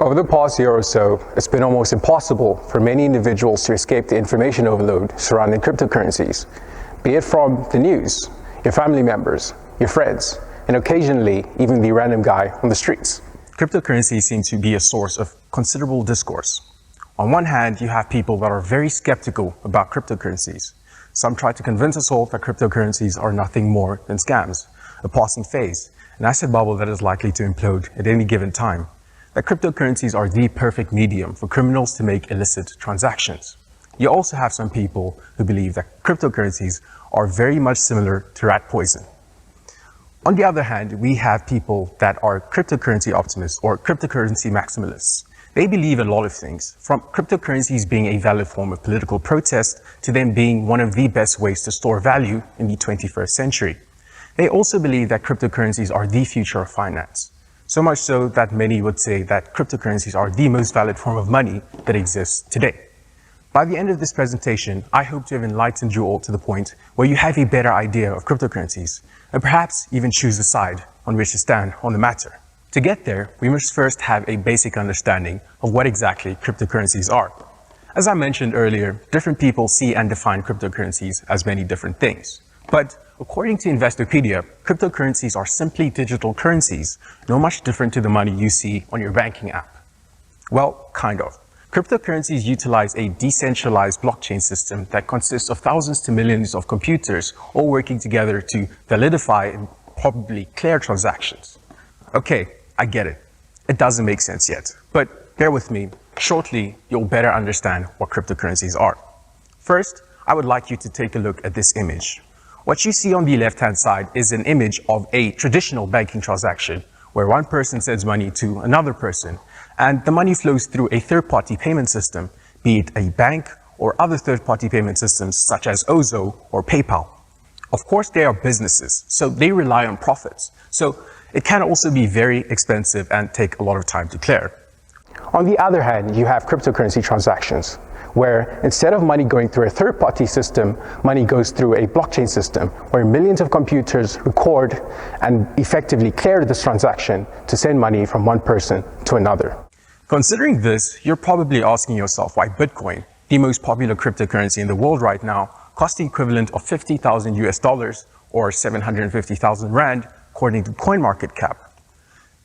Over the past year or so, it's been almost impossible for many individuals to escape the information overload surrounding cryptocurrencies, be it from the news, your family members, your friends, and occasionally even the random guy on the streets. Cryptocurrencies seem to be a source of considerable discourse. On one hand, you have people that are very skeptical about cryptocurrencies. Some try to convince us all that cryptocurrencies are nothing more than scams, a passing phase, an asset bubble that is likely to implode at any given time. That cryptocurrencies are the perfect medium for criminals to make illicit transactions. You also have some people who believe that cryptocurrencies are very much similar to rat poison. On the other hand, we have people that are cryptocurrency optimists or cryptocurrency maximalists. They believe a lot of things, from cryptocurrencies being a valid form of political protest to them being one of the best ways to store value in the 21st century. They also believe that cryptocurrencies are the future of finance. So much so that many would say that cryptocurrencies are the most valid form of money that exists today. By the end of this presentation, I hope to have enlightened you all to the point where you have a better idea of cryptocurrencies, and perhaps even choose a side on which to stand on the matter. To get there, we must first have a basic understanding of what exactly cryptocurrencies are. As I mentioned earlier, different people see and define cryptocurrencies as many different things. But according to Investopedia, cryptocurrencies are simply digital currencies, no much different to the money you see on your banking app. Well, kind of. Cryptocurrencies utilize a decentralized blockchain system that consists of thousands to millions of computers all working together to validify and probably clear transactions. Okay, I get it. It doesn't make sense yet, but bear with me. Shortly, you'll better understand what cryptocurrencies are. First, I would like you to take a look at this image. What you see on the left-hand side is an image of a traditional banking transaction where one person sends money to another person and the money flows through a third-party payment system, be it a bank or other third-party payment systems such as Ozo or PayPal. Of course, they are businesses, so they rely on profits. So it can also be very expensive and take a lot of time to clear. On the other hand, you have cryptocurrency transactions, where instead of money going through a third-party system, money goes through a blockchain system where millions of computers record and effectively clear this transaction to send money from one person to another. Considering this, you're probably asking yourself why Bitcoin, the most popular cryptocurrency in the world right now, costs the equivalent of 50,000 US dollars or 750,000 Rand, according to CoinMarketCap.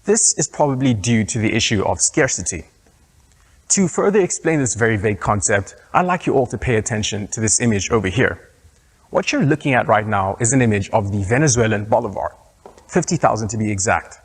This is probably due to the issue of scarcity. To further explain this very vague concept, I'd like you all to pay attention to this image over here. What you're looking at right now is an image of the Venezuelan bolivar, 50,000 to be exact.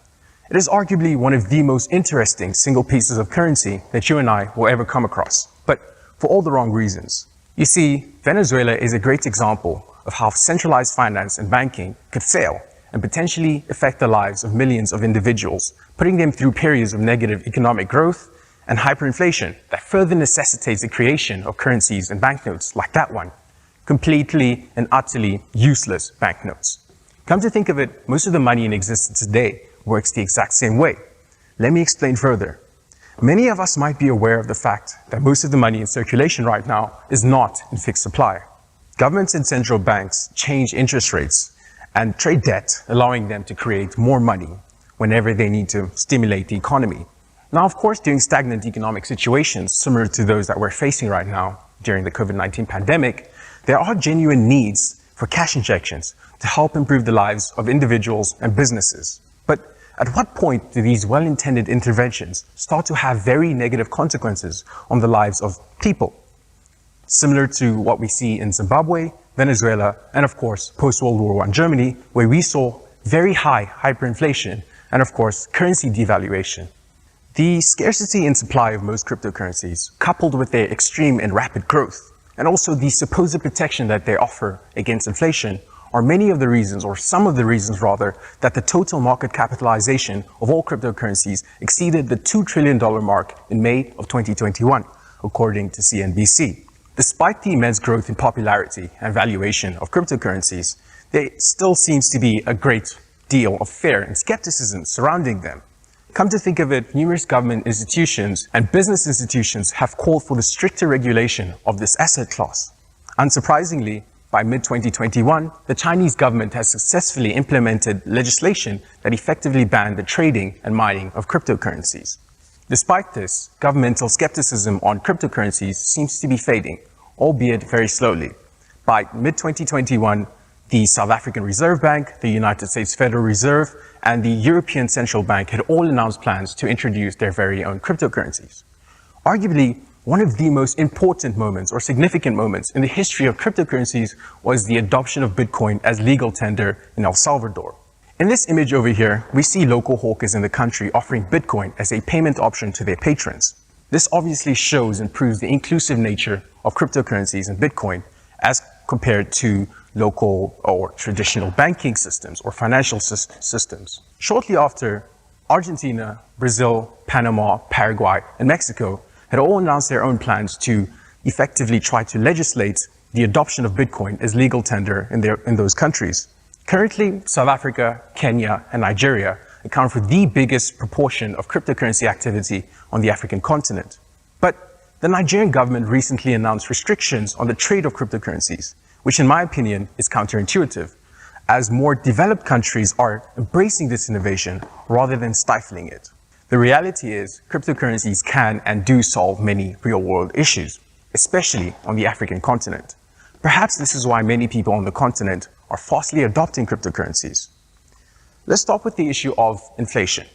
It is arguably one of the most interesting single pieces of currency that you and I will ever come across, but for all the wrong reasons. You see, Venezuela is a great example of how centralized finance and banking could fail and potentially affect the lives of millions of individuals, putting them through periods of negative economic growth and hyperinflation that further necessitates the creation of currencies and banknotes like that one. Completely and utterly useless banknotes. Come to think of it, most of the money in existence today works the exact same way. Let me explain further. Many of us might be aware of the fact that most of the money in circulation right now is not in fixed supply. Governments and central banks change interest rates and trade debt, allowing them to create more money whenever they need to stimulate the economy. Now, of course, during stagnant economic situations, similar to those that we're facing right now during the COVID-19 pandemic, there are genuine needs for cash injections to help improve the lives of individuals and businesses. But at what point do these well-intended interventions start to have very negative consequences on the lives of people? Similar to what we see in Zimbabwe, Venezuela, and of course, post-World War I Germany, where we saw very high hyperinflation and of course, currency devaluation. The scarcity in supply of most cryptocurrencies, coupled with their extreme and rapid growth, and also the supposed protection that they offer against inflation, are many of the reasons, or some of the reasons rather, that the total market capitalization of all cryptocurrencies exceeded the $2 trillion mark in May of 2021, according to CNBC. Despite the immense growth in popularity and valuation of cryptocurrencies, there still seems to be a great deal of fear and skepticism surrounding them. Come to think of it, numerous government institutions and business institutions have called for the stricter regulation of this asset class. Unsurprisingly, by mid-2021, the Chinese government has successfully implemented legislation that effectively banned the trading and mining of cryptocurrencies. Despite this, governmental skepticism on cryptocurrencies seems to be fading, albeit very slowly. By mid-2021, the South African Reserve Bank, the United States Federal Reserve, and the European Central Bank had all announced plans to introduce their very own cryptocurrencies. Arguably, one of the most important moments or significant moments in the history of cryptocurrencies was the adoption of Bitcoin as legal tender in El Salvador. In this image over here, we see local hawkers in the country offering Bitcoin as a payment option to their patrons. This obviously shows and proves the inclusive nature of cryptocurrencies and Bitcoin as compared to local or traditional banking systems or financial systems. Shortly after, Argentina, Brazil, Panama, Paraguay, and Mexico had all announced their own plans to effectively try to legislate the adoption of Bitcoin as legal tender in those countries. Currently, South Africa, Kenya, and Nigeria account for the biggest proportion of cryptocurrency activity on the African continent. But the Nigerian government recently announced restrictions on the trade of cryptocurrencies, which in my opinion is counterintuitive, as more developed countries are embracing this innovation rather than stifling it. The reality is, cryptocurrencies can and do solve many real-world issues, especially on the African continent. Perhaps this is why many people on the continent are fastly adopting cryptocurrencies. Let's start with the issue of inflation.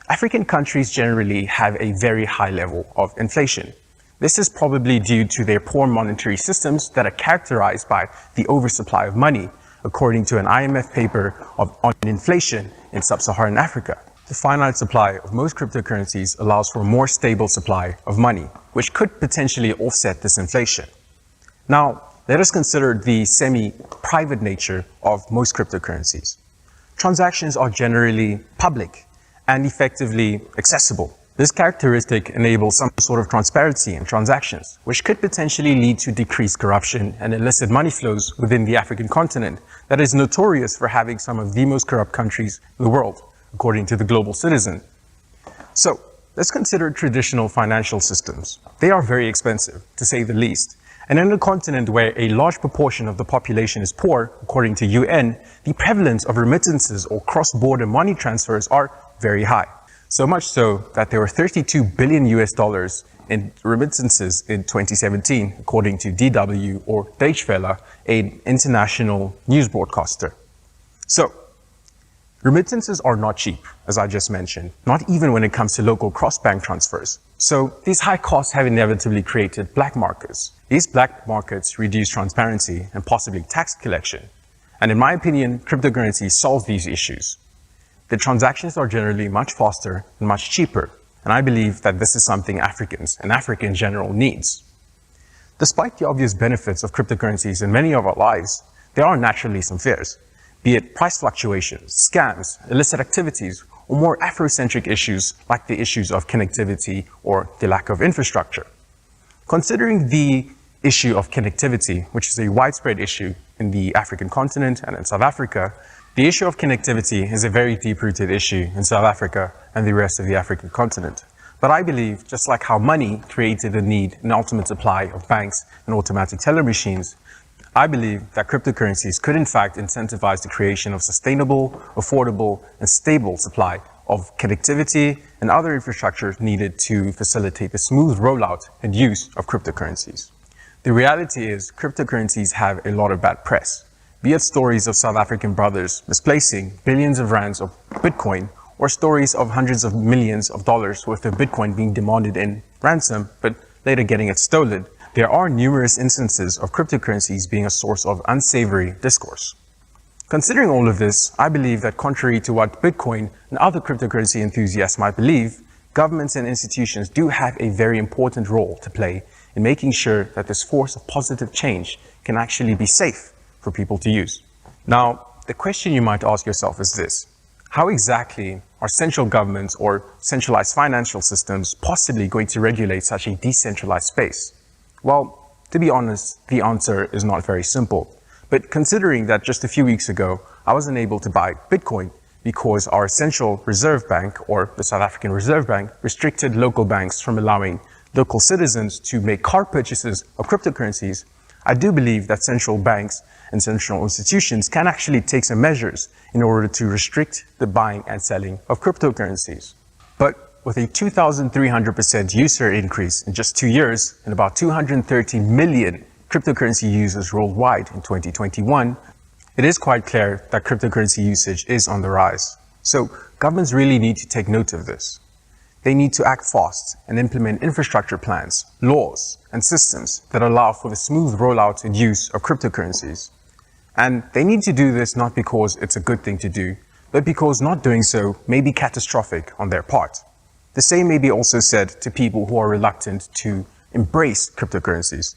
African countries generally have a very high level of inflation. This is probably due to their poor monetary systems that are characterized by the oversupply of money, according to an IMF paper on inflation in sub-Saharan Africa. The finite supply of most cryptocurrencies allows for a more stable supply of money, which could potentially offset this inflation. Now, let us consider the semi-private nature of most cryptocurrencies. Transactions are generally public and effectively accessible. This characteristic enables some sort of transparency in transactions, which could potentially lead to decreased corruption and illicit money flows within the African continent that is notorious for having some of the most corrupt countries in the world, according to the Global Citizen. So, let's consider traditional financial systems. They are very expensive, to say the least. And in a continent where a large proportion of the population is poor, according to UN, the prevalence of remittances or cross-border money transfers are very high. So much so that there were 32 billion US in remittances in 2017, according to DW or Deutsche Welle, an international news broadcaster. So, remittances are not cheap, as I just mentioned, not even when it comes to local cross-bank transfers. So, these high costs have inevitably created black markets. These black markets reduce transparency and possibly tax collection. And in my opinion, cryptocurrencies solve these issues. The transactions are generally much faster and much cheaper, and I believe that this is something Africans and Africa in general needs. Despite the obvious benefits of cryptocurrencies in many of our lives, there are naturally some fears, be it price fluctuations, scams, illicit activities, or more Afrocentric issues like the issues of connectivity or the lack of infrastructure. Considering the issue of connectivity, which is a widespread issue in the African continent and in South Africa, the issue of connectivity is a very deep-rooted issue in South Africa and the rest of the African continent. But I believe, just like how money created the need and ultimate supply of banks and automatic teller machines, I believe that cryptocurrencies could in fact incentivize the creation of sustainable, affordable, and stable supply of connectivity and other infrastructure needed to facilitate the smooth rollout and use of cryptocurrencies. The reality is, cryptocurrencies have a lot of bad press. Be it stories of South African brothers misplacing billions of rands of Bitcoin, or stories of hundreds of millions of dollars worth of Bitcoin being demanded in ransom, but later getting it stolen. There are numerous instances of cryptocurrencies being a source of unsavory discourse. Considering all of this, I believe that contrary to what Bitcoin and other cryptocurrency enthusiasts might believe, governments and institutions do have a very important role to play in making sure that this force of positive change can actually be safe for people to use. Now, the question you might ask yourself is this: how exactly are central governments or centralized financial systems possibly going to regulate such a decentralized space? Well, to be honest, the answer is not very simple. But considering that just a few weeks ago, I was unable to buy Bitcoin because our central reserve bank, or the South African Reserve Bank, restricted local banks from allowing local citizens to make car purchases of cryptocurrencies, I do believe that central banks and central institutions can actually take some measures in order to restrict the buying and selling of cryptocurrencies. But with a 2,300% user increase in just 2 years and about 230 million cryptocurrency users worldwide in 2021, it is quite clear that cryptocurrency usage is on the rise. So governments really need to take note of this. They need to act fast and implement infrastructure plans, laws, and systems that allow for the smooth rollout and use of cryptocurrencies. And they need to do this not because it's a good thing to do, but because not doing so may be catastrophic on their part. The same may be also said to people who are reluctant to embrace cryptocurrencies.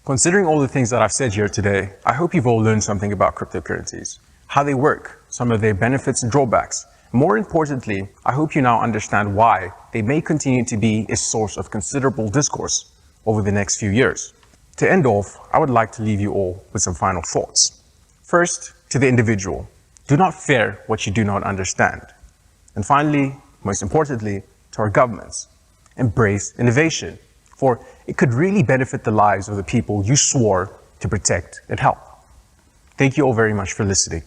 Considering all the things that I've said here today, I hope you've all learned something about cryptocurrencies, how they work, some of their benefits and drawbacks. More importantly, I hope you now understand why they may continue to be a source of considerable discourse over the next few years. To end off, I would like to leave you all with some final thoughts. First, to the individual, do not fear what you do not understand. And finally, most importantly, to our governments, embrace innovation, for it could really benefit the lives of the people you swore to protect and help. Thank you all very much for listening.